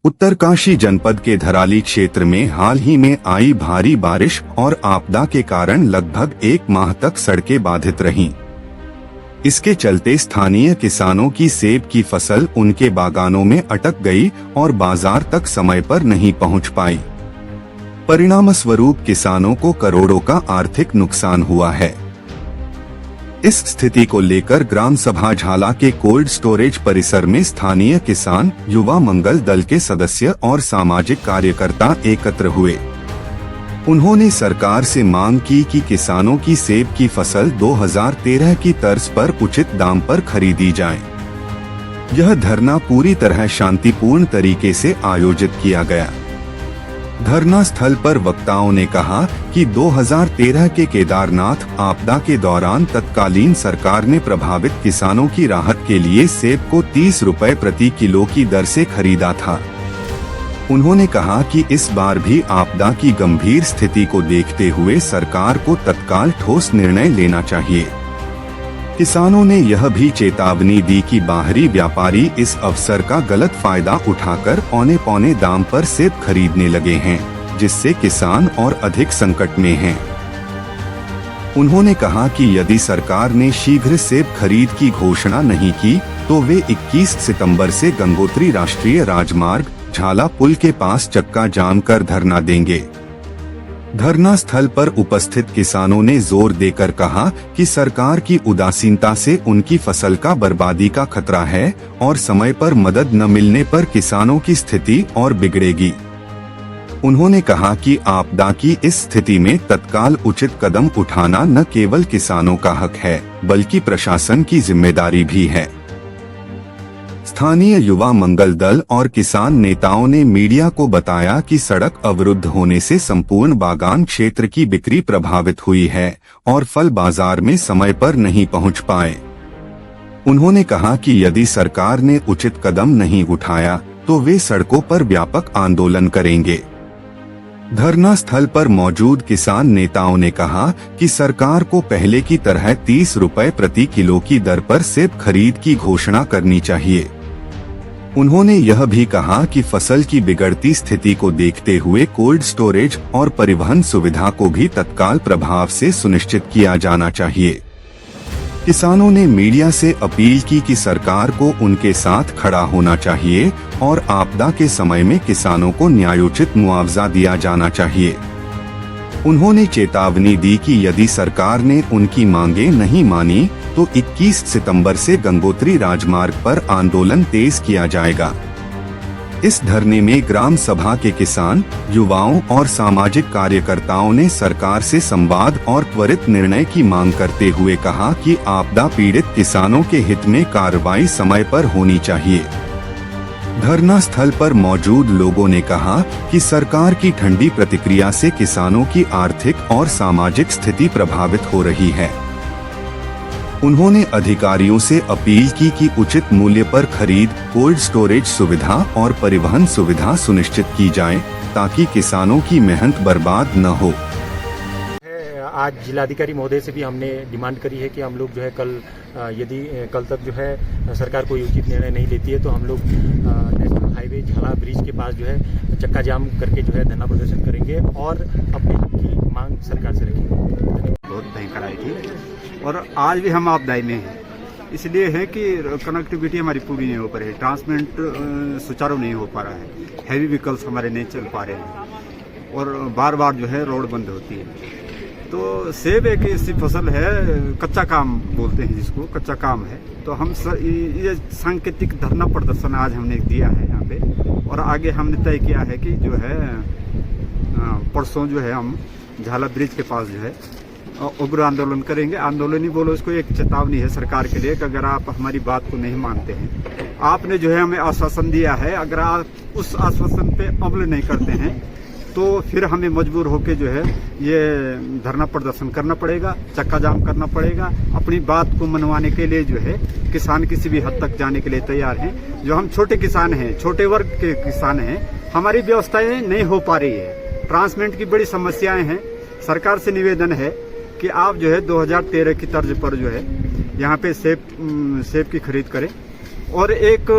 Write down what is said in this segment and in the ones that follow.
उत्तरकाशी जनपद के धराली क्षेत्र में हाल ही में आई भारी बारिश और आपदा के कारण लगभग 1 माह तक सड़कें बाधित रहीं। इसके चलते स्थानीय किसानों की सेब की फसल उनके बागानों में अटक गई और बाजार तक समय पर नहीं पहुंच पाई। परिणामस्वरूप किसानों को करोड़ों का आर्थिक नुकसान हुआ है। इस स्थिति को लेकर ग्राम सभा झाला के कोल्ड स्टोरेज परिसर में स्थानीय किसान, युवा मंगल दल के सदस्य और सामाजिक कार्यकर्ता एकत्र हुए। उन्होंने सरकार से मांग की कि किसानों की सेब की फसल 2013 की तर्ज पर उचित दाम पर खरीदी जाए। यह धरना पूरी तरह शांतिपूर्ण तरीके से आयोजित किया गया। धरना स्थल पर वक्ताओं ने कहा कि 2013 के केदारनाथ आपदा के दौरान तत्कालीन सरकार ने प्रभावित किसानों की राहत के लिए सेब को 30 रुपए प्रति किलो की दर से खरीदा था। उन्होंने कहा कि इस बार भी आपदा की गंभीर स्थिति को देखते हुए सरकार को तत्काल ठोस निर्णय लेना चाहिए। किसानों ने यह भी चेतावनी दी कि बाहरी व्यापारी इस अवसर का गलत फायदा उठाकर औने पौने दाम पर सेब खरीदने लगे हैं, जिससे किसान और अधिक संकट में हैं। उन्होंने कहा कि यदि सरकार ने शीघ्र सेब खरीद की घोषणा नहीं की तो वे 21 सितंबर से गंगोत्री राष्ट्रीय राजमार्ग झाला पुल के पास चक्का जाम कर धरना देंगे। धरना स्थल पर उपस्थित किसानों ने जोर देकर कहा कि सरकार की उदासीनता से उनकी फसल का बर्बादी का खतरा है और समय पर मदद न मिलने पर किसानों की स्थिति और बिगड़ेगी। उन्होंने कहा कि आपदा की इस स्थिति में तत्काल उचित कदम उठाना न केवल किसानों का हक है, बल्कि प्रशासन की जिम्मेदारी भी है। स्थानीय युवा मंगल दल और किसान नेताओं ने मीडिया को बताया कि सड़क अवरुद्ध होने से संपूर्ण बागान क्षेत्र की बिक्री प्रभावित हुई है और फल बाजार में समय पर नहीं पहुंच पाए। उन्होंने कहा कि यदि सरकार ने उचित कदम नहीं उठाया तो वे सड़कों पर व्यापक आंदोलन करेंगे। धरना स्थल पर मौजूद किसान नेताओं ने कहा कि सरकार को पहले की तरह 30 रुपए प्रति किलो की दर पर सेब खरीद की घोषणा करनी चाहिए। उन्होंने यह भी कहा कि फसल की बिगड़ती स्थिति को देखते हुए कोल्ड स्टोरेज और परिवहन सुविधा को भी तत्काल प्रभाव से सुनिश्चित किया जाना चाहिए। किसानों ने मीडिया से अपील की कि सरकार को उनके साथ खड़ा होना चाहिए और आपदा के समय में किसानों को न्यायोचित मुआवजा दिया जाना चाहिए। उन्होंने चेतावनी दी कि यदि सरकार ने उनकी मांगें नहीं मानी तो 21 सितंबर से गंगोत्री राजमार्ग पर आंदोलन तेज किया जाएगा। इस धरने में ग्राम सभा के किसान, युवाओं और सामाजिक कार्यकर्ताओं ने सरकार से संवाद और त्वरित निर्णय की मांग करते हुए कहा कि आपदा पीड़ित किसानों के हित में कार्रवाई समय पर होनी चाहिए। धरना स्थल पर मौजूद लोगों ने कहा कि सरकार की ठंडी प्रतिक्रिया से किसानों की आर्थिक और सामाजिक स्थिति प्रभावित हो रही है। उन्होंने अधिकारियों से अपील की कि उचित मूल्य पर खरीद, कोल्ड स्टोरेज सुविधा और परिवहन सुविधा सुनिश्चित की जाए ताकि किसानों की मेहनत बर्बाद न हो। आज जिलाधिकारी महोदय से भी हमने डिमांड करी है कि हम लोग जो है यदि कल तक जो है सरकार कोई उचित निर्णय नहीं लेती है तो हम लोग नेशनल हाईवे झाला ब्रिज के पास जो है चक्का जाम करके जो है धरना प्रदर्शन करेंगे और अपने की मांग सरकार से रखेंगे। बहुत भयंकर आई थी और आज भी हम आपदाई में हैं। इसलिए है कि कनेक्टिविटी हमारी पूरी नहीं हो पा रही है, ट्रांसपोर्ट सुचारू नहीं हो पा रहा है, हैवी व्हीकल्स हमारे नहीं चल पा रहे हैं और बार बार जो है रोड बंद होती है। तो सेब एक ऐसी फसल है, कच्चा काम बोलते हैं जिसको, कच्चा काम है। तो हम ये सांकेतिक धरना प्रदर्शन आज हमने दिया है यहाँ पे और आगे हमने तय किया है कि जो है परसों जो है हम झाला ब्रिज के पास जो है उग्र आंदोलन करेंगे। आंदोलन ही बोलो, इसको एक चेतावनी है सरकार के लिए कि अगर आप हमारी बात को नहीं मानते हैं, आपने जो है हमें आश्वासन दिया है, अगर आप उस आश्वासन पे अमल नहीं करते हैं तो फिर हमें मजबूर होकर जो है ये धरना प्रदर्शन करना पड़ेगा, चक्का जाम करना पड़ेगा। अपनी बात को मनवाने के लिए जो है किसान किसी भी हद तक जाने के लिए तैयार हैं। जो हम छोटे किसान हैं, छोटे वर्ग के किसान हैं, हमारी व्यवस्थाएं नहीं हो पा रही है, ट्रांसपोर्ट की बड़ी समस्याएं हैं। सरकार से निवेदन है कि आप जो है 2013 की तर्ज पर जो है यहाँ पे सेब की खरीद करें और एक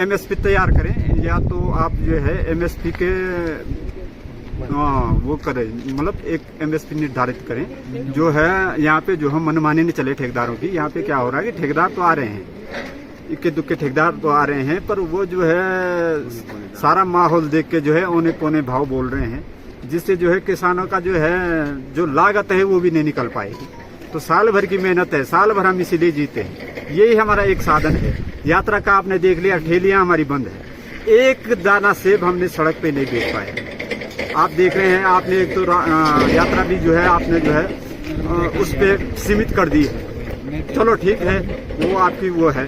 MSP तैयार करें। या तो आप जो है एमएसपी के वो करें, मतलब एक एमएसपी निर्धारित करें जो है यहाँ पे जो हम मनमानी नहीं चले ठेकेदारों की। यहाँ पे क्या हो रहा है कि ठेकेदार तो आ रहे हैं, इक्के दुक्के ठेकेदार तो आ रहे हैं, पर वो जो है सारा माहौल देख के जो है औने पौने भाव बोल रहे हैं, जिससे जो है किसानों का जो है जो लागत है वो भी नहीं निकल पाएगी। तो साल भर की मेहनत है, साल भर हम इसीलिए जीते हैं, यही हमारा एक साधन है। यात्रा का आपने देख लिया, ठेलियां हमारी बंद है, एक दाना सेब हमने सड़क पे नहीं बेच पाए। आप देख रहे हैं, आपने एक तो यात्रा भी जो है आपने जो है उस पे सीमित कर दी है। चलो ठीक है, वो आपकी वो है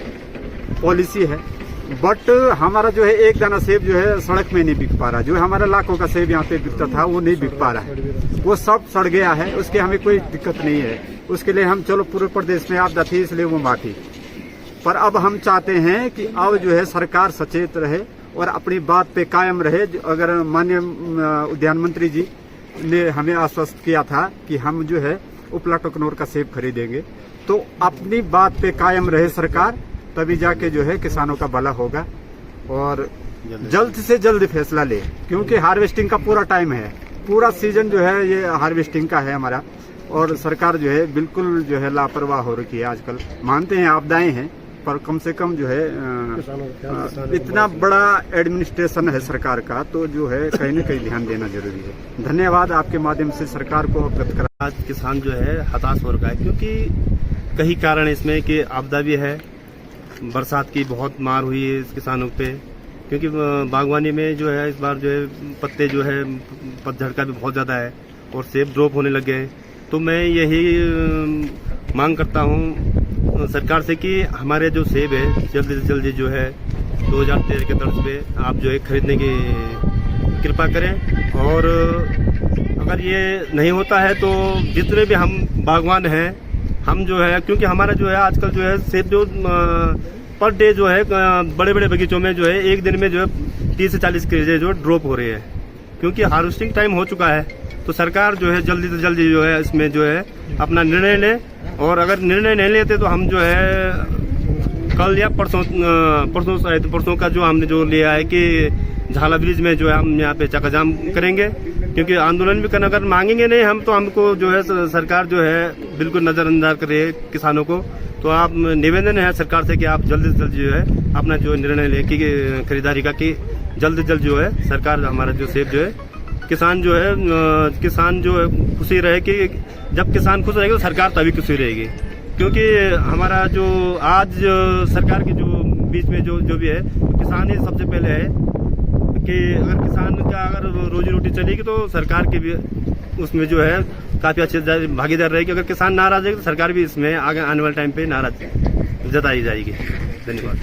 पॉलिसी है, बट हमारा जो है एक दाना सेब जो है सड़क में नहीं बिक पा रहा। जो हमारा लाखों का सेब यहाँ पे बिकता था वो नहीं बिक पा रहा है, वो सब सड़ गया है। उसके हमें कोई दिक्कत नहीं है, उसके लिए हम चलो पूरे प्रदेश में आपदा थी इसलिए वो माफी। पर अब हम चाहते हैं कि अब जो है सरकार सचेत रहे और अपनी बात पे कायम रहे। अगर माननीय उद्यान मंत्री जी ने हमें आश्वस्त किया था कि हम जो है उपला टकनौर का सेब खरीदेंगे, तो अपनी बात पे कायम रहे सरकार, तभी जाके जो है किसानों का भला होगा। और जल्द से जल्द फैसला ले, क्योंकि हार्वेस्टिंग का पूरा टाइम है, पूरा सीजन जो है ये हार्वेस्टिंग का है हमारा। और सरकार जो है बिल्कुल जो है लापरवाह हो रही है आजकल। मानते हैं आपदाएं हैं, पर कम से कम जो है इतना बड़ा एडमिनिस्ट्रेशन है सरकार का, तो जो है कहीं न कहीं ध्यान देना जरूरी है। धन्यवाद, आपके माध्यम से सरकार को अवगत करा। आज किसान जो है हताश हो रखा है, क्योंकि कई कारण इसमें कि आपदा भी है, बरसात की बहुत मार हुई है इस किसानों पे, क्योंकि बागवानी में जो है इस बार जो है पत्ते जो है पतझड़ का भी बहुत ज़्यादा है और सेब ड्रॉप होने लग गए। तो मैं यही मांग करता हूँ सरकार से कि हमारे जो सेब है जल्दी से जल्दी जो है 2013 के तर्ज पे आप जो है खरीदने की कृपा करें। और अगर ये नहीं होता है तो जितने भी हम बागवान हैं हम जो है, क्योंकि हमारा जो है आजकल जो है सेब जो पर डे जो है बड़े बड़े बगीचों में जो है एक दिन में जो है 30 से 40 केजी जो ड्रॉप हो रही है, क्योंकि हार्वेस्टिंग टाइम हो चुका है। तो सरकार जो है जल्दी से जल्दी जो है इसमें जो है अपना निर्णय ले, और अगर निर्णय नहीं लेते तो हम जो है कल या परसों का जो हमने जो लिया है कि झाला ब्रिज में जो है हम यहाँ पे चक्काजाम करेंगे, क्योंकि आंदोलन भी करना, अगर मांगेंगे नहीं हम तो हमको जो है सरकार जो है बिल्कुल नजरअंदाज करे किसानों को। तो आप निवेदन है सरकार से कि आप जल्दी से जल्दी जो है अपना जो निर्णय ले कि खरीदारी का, कि जल्द से जल्द जो है सरकार हमारा जो सेब जो है किसान जो है खुशी रहे, कि जब किसान खुश रहेगा तो सरकार तभी खुशी रहेगी। क्योंकि हमारा जो आज सरकार के जो बीच में जो भी है, किसान ही सबसे पहले है कि अगर किसान का अगर रोजी रोटी चलेगी तो सरकार के भी उसमें जो है काफी अच्छे भागीदार रहेगी। अगर किसान नाराज है तो सरकार भी इसमें आगे आने वाले टाइम पे नाराज जताई जाएगी। धन्यवाद।